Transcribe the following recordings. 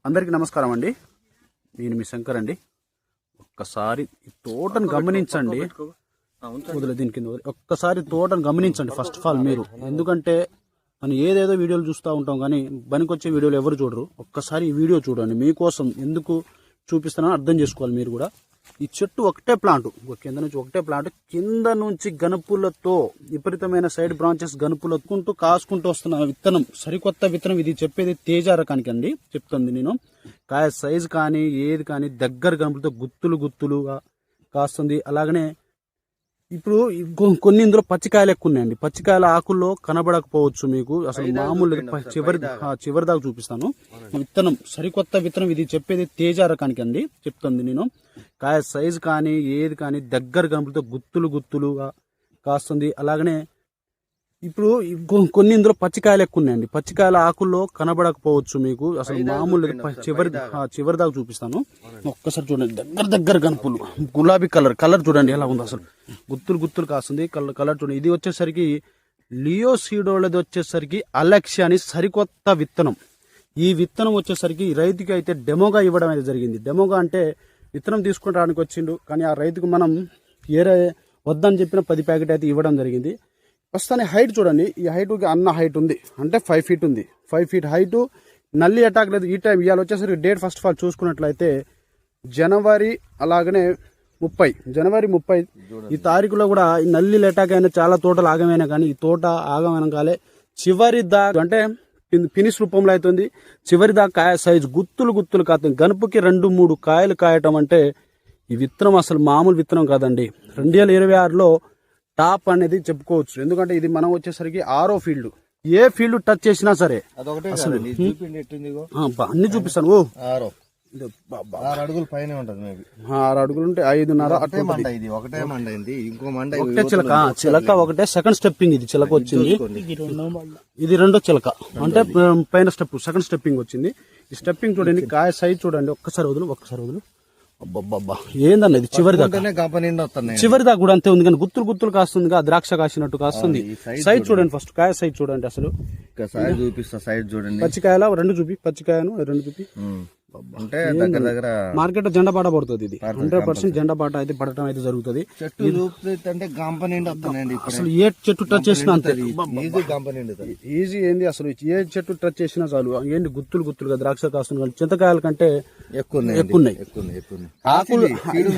అందరికీ నమస్కారం అండి. నేను మీ శంకర్ అండి. ఒక్కసారి ఈ తోటను గమనించండి. వదిలే దీని కింద ఒక్కసారి తోటను గమనించండి ఫస్ట్ ఆఫ్ ఆల్ మీరు. ఎందుకంటే మనం ఏదేదో వీడియోలు చూస్తూ ఉంటాం కానీ పనికొచ్చే వీడియోలు ఎవరు చూడరు. ఒక్కసారి ఈ వీడియో చూడండి. మీకోసం ఎందుకు చూపిస్తున్నానో అర్థం చేసుకోవాలి మీరు కూడా. ఈ చెట్టు ఒకటే ప్లాంట్, కింద నుంచి ఒకటే ప్లాంట్, కింద నుంచి గనుపులతో విపరీతమైన సైడ్ బ్రాంచెస్ గనుపులకుంటూ కాసుకుంటూ వస్తున్న విత్తనం, సరికొత్త విత్తనం. ఇది చెప్పేది తేజ రకానికి అండి చెప్తుంది నేను. కాయ సైజు కానీ ఏది కానీ దగ్గర గనుపులతో గుత్తులు గుత్తులుగా కాస్తుంది. అలాగనే ఇప్పుడు కొన్ని ఇందులో పచ్చికాయలు ఎక్కువ ఉన్నాయండి. పచ్చికాయల ఆకుల్లో కనబడకపోవచ్చు మీకు, అసలు మామూలు చివరి దాకా చూపిస్తాను. విత్తనం, సరికొత్త విత్తనం. ఇది చెప్పేది తేజ రకానికి అండి చెప్తుంది నేను. కాయ సైజు కానీ ఏది కానీ దగ్గర గనుపులతో గుత్తులు గుత్తులుగా కాస్తుంది. అలాగనే ఇప్పుడు కొన్ని ఇందులో పచ్చికాయలు ఎక్కువ ఉన్నాయండి. పచ్చికాయల ఆకుల్లో కనబడకపోవచ్చు మీకు, అసలు మామూలు చివరి దాకా చూపిస్తాను. ఒక్కసారి చూడండి, దగ్గర గనుపులు, గులాబీ కలర్ చూడండి ఎలా ఉంది. అసలు గుత్తులు గుత్తులు కాస్తుంది. కలర్ చూడండి. ఇది వచ్చేసరికి లియో సీడోలది వచ్చేసరికి అలెక్సియా అని సరికొత్త విత్తనం. ఈ విత్తనం వచ్చేసరికి రైతుకి అయితే డెమోగా ఇవ్వడం అయితే జరిగింది. డెమోగా అంటే విత్తనం తీసుకుంటానికి వచ్చిండు, కానీ ఆ రైతుకు మనం ఏరే వద్దని చెప్పిన 10 ప్యాకెట్ అయితే ఇవ్వడం జరిగింది. ప్రస్తుతానికి హైట్ చూడండి. ఈ హైట్కి అన్న హైట్ ఉంది, అంటే 5 ఫీట్ ఉంది. 5 ఫీట్ హైటు. నల్లి అటాక్ లేదు ఈ టైం. ఇవాళ వచ్చేసరికి డేట్ ఫస్ట్ ఆఫ్ ఆల్ చూసుకున్నట్లయితే జనవరి 30 ఈ తారీఖులో కూడా ఈ నల్లి అటాక్ అయినా చాలా తోటలు ఆగమైనా, కానీ ఈ తోట ఆగమైన కాలే. చివరి దాకా అంటే ఫినిష్ రూపంలో అవుతుంది. చివరి దాకా కాయ సైజు గుత్తులు కాస్తుంది. గనుపుకి 2-3 కాయలు కాయటం అంటే ఈ విత్తనం అసలు మామూలు విత్తనం కాదండి. 2026లో టాప్ అనేది చెప్పుకోవచ్చు. ఎందుకంటే ఇది మనం వచ్చేసరికి 6వ ఫీల్డ్. ఏ ఫీల్డ్ టచ్ చేసినా సరే అసలు అన్ని చూపిస్తాను. 6 అడుగులు పైన ఉంటది. 6 అడుగులు ఉంటే 5.5 ఒకటే చిలక ఒకటే సెకండ్ స్టెప్పింగ్. ఇది చిలక వచ్చింది. ఇది రెండో చిలక, అంటే పైన స్టెప్ సెకండ్ స్టెప్పింగ్ వచ్చింది. ఈ స్టెప్పింగ్ చూడండి, కాయ సైజ్ చూడండి. ఒక్కసారి వదులు. అబ్బబ్బబ్బా, ఏందన్న ఇది చివరి దాకా కూడా అంతే ఉంది, కానీ గుత్తులు కాస్తుంది. ద్రాక్ష కాసినట్టు కాస్తుంది. సైజ్ చూడండి, ఫస్ట్ కాయ సైజ్ చూడండి. అసలు చూపిస్తా, సైజ్ చూడండి. పచ్చికాయల 2 చూపి, పచ్చికాయను 2 చూపి. అంటే దగ్గర మార్కెట్ జెండా పాట పడుతుంది. ఇది 100% జెండా పాట అయితే పడటం అయితే జరుగుతుంది. అంటే గంప నిండి వస్తానండి. అసలు ఏ చెట్టు టచ్ చేసినా అంతే గంప నిండి ఈజీ. ఏంది అసలు ఏ చెట్టు టచ్ చేసినా చాలు ఏంటి గుత్తులుగా ద్రాక్ష కాస్తుంది. కానీ చింతకాయల కంటే ఎక్కువ ఉన్నాయి. ఆకులు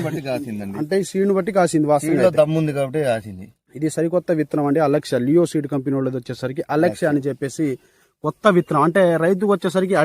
బట్టి కాసిందండి, అంటే సీడ్ని బట్టి కాసింది. వాస్తవంగా దమ్ముంది కాబట్టి కాసింది. ఇది సరికొత్త విత్తనం అండి. అలెక్సియా, లియో సీడ్ కంపెనీ వాళ్ళది వచ్చేసరికి అలెక్సియా అని చెప్పేసి కొత్త విత్తనం. అంటే రైతుకు వచ్చేసరికి